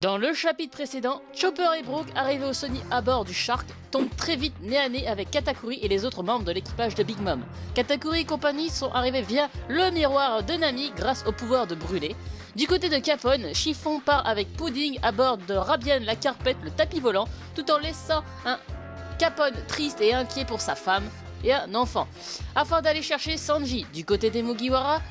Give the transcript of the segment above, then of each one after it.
Dans le chapitre précédent, Chopper et Brook, arrivés au Sony à bord du Shark, tombent très vite nez à nez avec Katakuri et les autres membres de l'équipage de Big Mom. Katakuri et compagnie sont arrivés via le miroir de Nami grâce au pouvoir de brûler. Du côté de Capone, Chiffon part avec Pudding à bord de Rabian la carpette, le tapis volant, tout en laissant un Capone triste et inquiet pour sa femme et un enfant. Afin d'aller chercher Sanji, du côté des Mugiwara,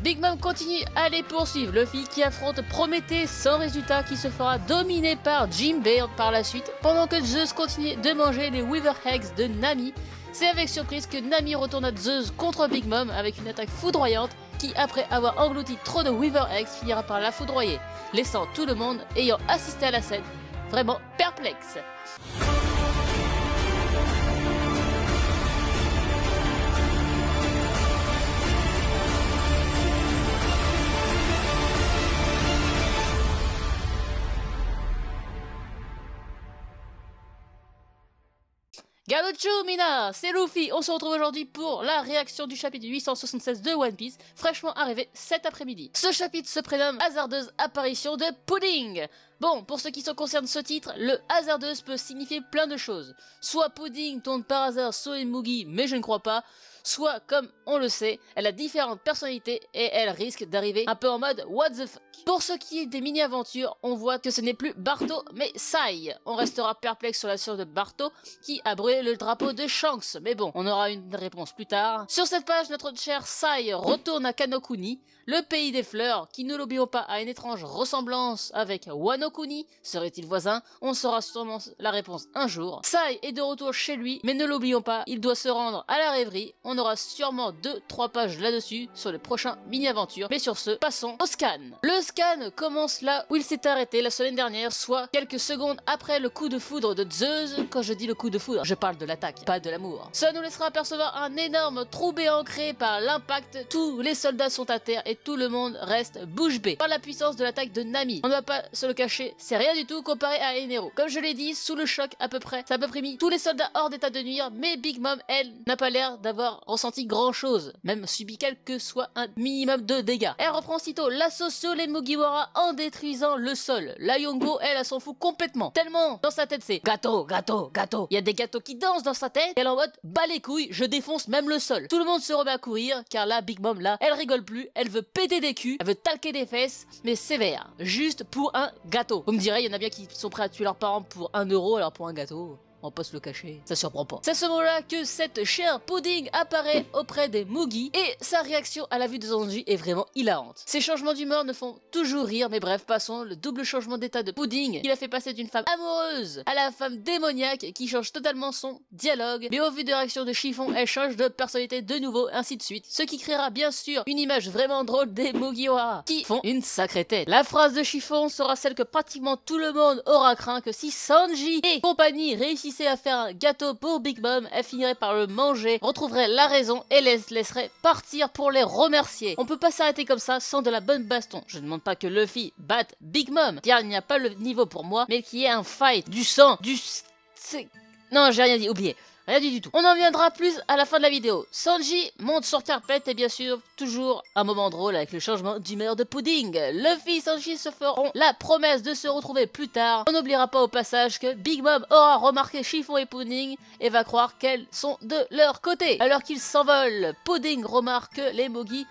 Big Mom continue à les poursuivre, Luffy qui affronte Prométhée sans résultat, qui se fera dominer par Jinbei par la suite, pendant que Zeus continue de manger les Weaver Eggs de Nami. C'est avec surprise que Nami retourne à Zeus contre Big Mom avec une attaque foudroyante qui, après avoir englouti trop de Weaver Eggs, finira par la foudroyer, laissant tout le monde ayant assisté à la scène vraiment perplexe. Galuchu Mina, c'est Luffy, on se retrouve aujourd'hui pour la réaction du chapitre 876 de One Piece, fraîchement arrivé cet après-midi. Ce chapitre se prénomme Hasardeuse apparition de Pudding. Bon, pour ce qui concerne ce titre, le hasardeuse peut signifier plein de choses. Soit Pudding tombe par hasard sur les Mugi, mais je ne crois pas. Soit, comme on le sait, elle a différentes personnalités et elle risque d'arriver un peu en mode what the fuck. Pour ce qui est des mini-aventures, on voit que ce n'est plus Barto mais Sai. On restera perplexe sur la science de Barto qui a brûlé le drapeau de Shanks. Mais bon, on aura une réponse plus tard. Sur cette page, notre cher Sai retourne à Kanokuni, le pays des fleurs, qui, ne l'oublions pas, a une étrange ressemblance avec Wano Kuni. Serait-il voisin? On saura sûrement la réponse un jour. Sai est de retour chez lui, mais ne l'oublions pas, il doit se rendre à la rêverie. On aura sûrement 2-3 pages là-dessus sur les prochains mini-aventures. Mais sur ce, passons au scan. Le scan commence là où il s'est arrêté la semaine dernière, soit quelques secondes après le coup de foudre de Zeus. Quand je dis le coup de foudre, je parle de l'attaque, pas de l'amour. Cela nous laissera apercevoir un énorme trou béant créé par l'impact. Tous les soldats sont à terre et tout le monde reste bouche bée par la puissance de l'attaque de Nami. On ne va pas se le cacher, c'est rien du tout comparé à Enero. Comme je l'ai dit, sous le choc à peu près, ça a à peu près mis tous les soldats hors d'état de nuire, mais Big Mom, elle, n'a pas l'air d'avoir ressenti grand chose, même subi quel que soit un minimum de dégâts. Elle reprend aussitôt l'assaut sur les Mugiwara en détruisant le sol. La Yongo, elle s'en fout complètement, tellement dans sa tête c'est gâteau, gâteau, gâteau. Il y a des gâteaux qui dansent dans sa tête, et elle est en mode bas les couilles, je défonce même le sol. Tout le monde se remet à courir, car là, Big Mom, là, elle rigole plus, elle veut péter des culs, elle veut talquer des fesses, mais sévère, juste pour un gâteau. Vous me direz, il y en a bien qui sont prêts à tuer leurs parents pour 1 euro, alors pour un gâteau... On peut se le cacher, ça surprend pas. C'est à ce moment-là que cette chère Pudding apparaît auprès des Mugi et sa réaction à la vue de Sanji est vraiment hilarante. Ces changements d'humeur ne font toujours rire, mais bref, passons. Le double changement d'état de Pudding qui l'a fait passer d'une femme amoureuse à la femme démoniaque qui change totalement son dialogue. Mais au vu de réaction de Chiffon, elle change de personnalité de nouveau, ainsi de suite. Ce qui créera bien sûr une image vraiment drôle des Mugiwara qui font une sacrée tête. La phrase de Chiffon sera celle que pratiquement tout le monde aura craint, que si Sanji et compagnie réussissent à faire un gâteau pour Big Mom, elle finirait par le manger, retrouverait la raison et les laisserait partir pour les remercier. On peut pas s'arrêter comme ça sans de la bonne baston. Je ne demande pas que Luffy batte Big Mom, car il n'y a pas le niveau pour moi, mais qu'il y ait un fight, du sang, Non, j'ai rien dit, oubliez. Rien du tout. On en viendra plus à la fin de la vidéo. Sanji monte sur carpette et bien sûr, toujours un moment drôle avec le changement d'humeur de Pudding. Luffy et Sanji se feront la promesse de se retrouver plus tard. On n'oubliera pas au passage que Big Mom aura remarqué Chiffon et Pudding et va croire qu'elles sont de leur côté. Alors qu'ils s'envolent, Pudding remarque que les Mugi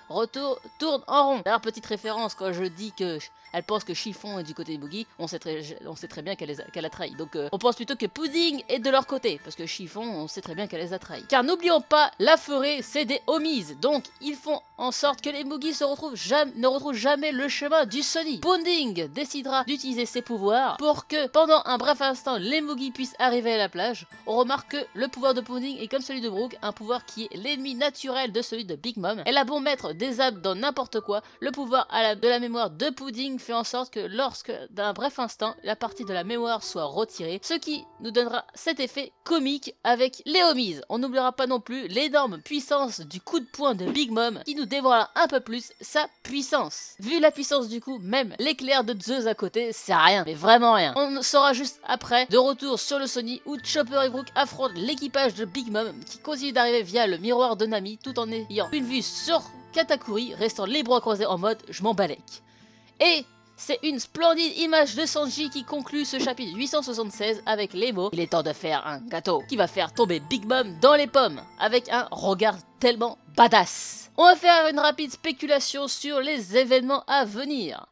tournent en rond. D'ailleurs, petite référence, quand je dis que... elle pense que Chiffon est du côté des Mugi, on sait très bien qu'elle a trahi. Donc on pense plutôt que Pudding est de leur côté, parce que Chiffon, on sait très bien qu'elle les a trahis. Car n'oublions pas, la forêt, c'est des homies, donc ils font en sorte que les Mugi ne retrouvent jamais le chemin du Sony. Pudding décidera d'utiliser ses pouvoirs pour que, pendant un bref instant, les Mugi puissent arriver à la plage. On remarque que le pouvoir de Pudding est comme celui de Brook, un pouvoir qui est l'ennemi naturel de celui de Big Mom. Elle a beau mettre des âmes dans n'importe quoi, le pouvoir de la mémoire de Pudding fait en sorte que lorsque, d'un bref instant, la partie de la mémoire soit retirée, ce qui nous donnera cet effet comique avec les homies. On n'oubliera pas non plus l'énorme puissance du coup de poing de Big Mom qui nous dévoilera un peu plus sa puissance. Vu la puissance du coup, même l'éclair de Zeus à côté, c'est rien, mais vraiment rien. On saura juste après, de retour sur le Sony, où Chopper et Brook affrontent l'équipage de Big Mom qui continue d'arriver via le miroir de Nami tout en ayant une vue sur Katakuri, restant les bras croisés en mode je m'en balèque. Et C'est une splendide image de Sanji qui conclut ce chapitre 876 avec les mots « Il est temps de faire un gâteau qui va faire tomber Big Mom dans les pommes » avec un regard tellement badass. On va faire une rapide spéculation sur les événements à venir.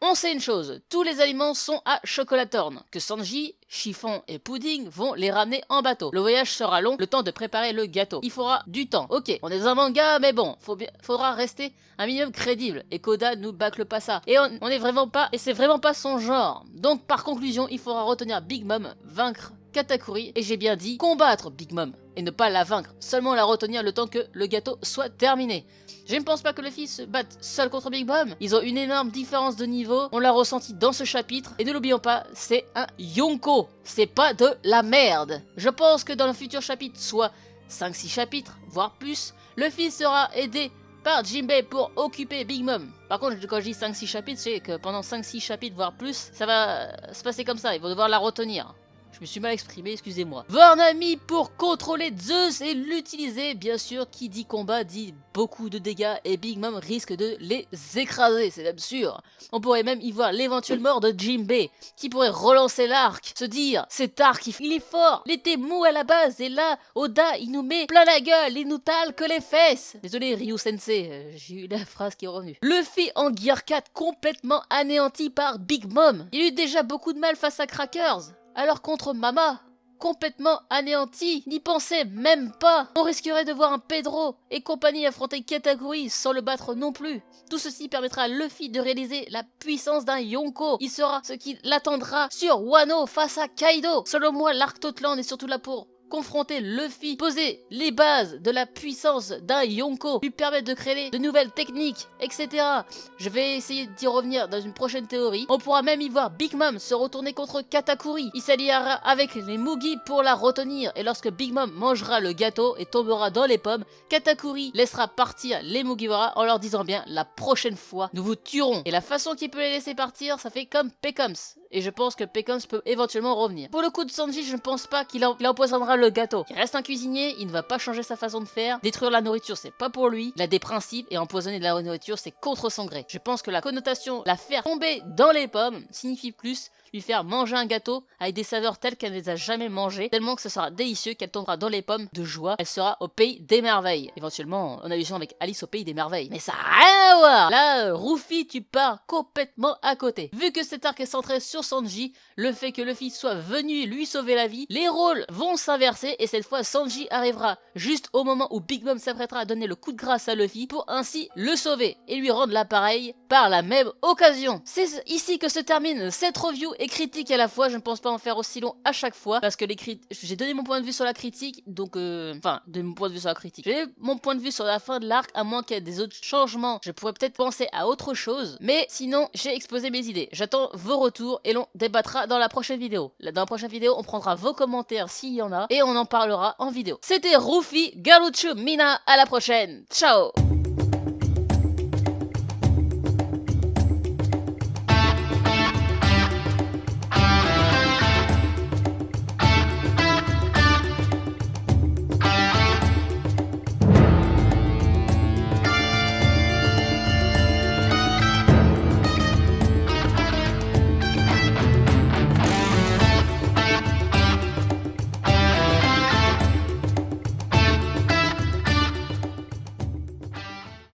On sait une chose, tous les aliments sont à Chocolatorn, que Sanji, Chiffon et Pudding vont les ramener en bateau. Le voyage sera long, le temps de préparer le gâteau. Il faudra du temps. Ok, on est dans un manga, mais bon, faudra rester un minimum crédible. Et Koda nous bâcle pas ça. Et on est vraiment pas, et c'est vraiment pas son genre. Donc par conclusion, il faudra retenir Big Mom, vaincre Katakuri, et j'ai bien dit combattre Big Mom, et ne pas la vaincre, seulement la retenir le temps que le gâteau soit terminé. Je ne pense pas que Luffy se batte seul contre Big Mom, ils ont une énorme différence de niveau, on l'a ressenti dans ce chapitre, et ne l'oublions pas, c'est un Yonko, c'est pas de la merde. Je pense que dans le futur chapitre, soit 5-6 chapitres, voire plus, Luffy sera aidé par Jinbei pour occuper Big Mom. Par contre, quand je dis 5-6 chapitres, c'est que pendant 5-6 chapitres, voire plus, ça va se passer comme ça, ils vont devoir la retenir. Je me suis mal exprimé, excusez-moi. Varnami pour contrôler Zeus et l'utiliser. Bien sûr, qui dit combat dit beaucoup de dégâts et Big Mom risque de les écraser, c'est même sûr. On pourrait même y voir l'éventuelle mort de Jinbei, qui pourrait relancer l'arc, se dire, cet arc il est fort, il était mou à la base et là, Oda il nous met plein la gueule, il nous tale que les fesses. Désolé Ryu Sensei, j'ai eu la phrase qui est revenue. Luffy en Gear 4 complètement anéanti par Big Mom. Il eut déjà beaucoup de mal face à Crackers. Alors contre Mama, complètement anéanti, n'y pensez même pas. On risquerait de voir un Pedro et compagnie affronter Katakuri sans le battre non plus. Tout ceci permettra à Luffy de réaliser la puissance d'un Yonko. Il sera ce qui l'attendra sur Wano face à Kaido. Selon moi, l'arc Totland est surtout là pour confronter Luffy, poser les bases de la puissance d'un Yonko, lui permettre de créer de nouvelles techniques, etc. Je vais essayer d'y revenir dans une prochaine théorie. On pourra même y voir Big Mom se retourner contre Katakuri. Il s'alliera avec les Mugi pour la retenir. Et lorsque Big Mom mangera le gâteau et tombera dans les pommes, Katakuri laissera partir les Mugiwara en leur disant bien la prochaine fois nous vous tuerons. Et la façon qu'il peut les laisser partir, ça fait comme Pecoms. Et je pense que Pecoms peut éventuellement revenir. Pour le coup de Sanji, je ne pense pas qu'il empoisonnera le gâteau. Il reste un cuisinier, il ne va pas changer sa façon de faire. Détruire la nourriture, c'est pas pour lui. Il a des principes et empoisonner de la nourriture, c'est contre son gré. Je pense que la connotation, la faire tomber dans les pommes, signifie plus lui faire manger un gâteau avec des saveurs telles qu'elle ne les a jamais mangées, tellement que ce sera délicieux qu'elle tombera dans les pommes de joie. Elle sera au pays des merveilles. Éventuellement, on a eu ça avec Alice au pays des merveilles. Mais ça n'a rien à voir. Là, Ruffy, tu pars complètement à côté. Vu que cet arc est centré sur Sanji, le fait que Luffy soit venu lui sauver la vie, les rôles vont s'inverser et cette fois Sanji arrivera juste au moment où Big Mom s'apprêtera à donner le coup de grâce à Luffy pour ainsi le sauver et lui rendre l'appareil par la même occasion. C'est ici que se termine cette review et critique à la fois. Je ne pense pas en faire aussi long à chaque fois parce que j'ai donné mon point de vue sur la critique, donc enfin, de mon point de vue sur la critique. J'ai mon point de vue sur la fin de l'arc, à moins qu'il y ait des autres changements. Je pourrais peut-être penser à autre chose, mais sinon j'ai exposé mes idées. J'attends vos retours et l'on débattra dans la prochaine vidéo. Dans la prochaine vidéo, on prendra vos commentaires s'il y en a et on en parlera en vidéo. C'était Ruffy, Garuchu Mina, à la prochaine. Ciao.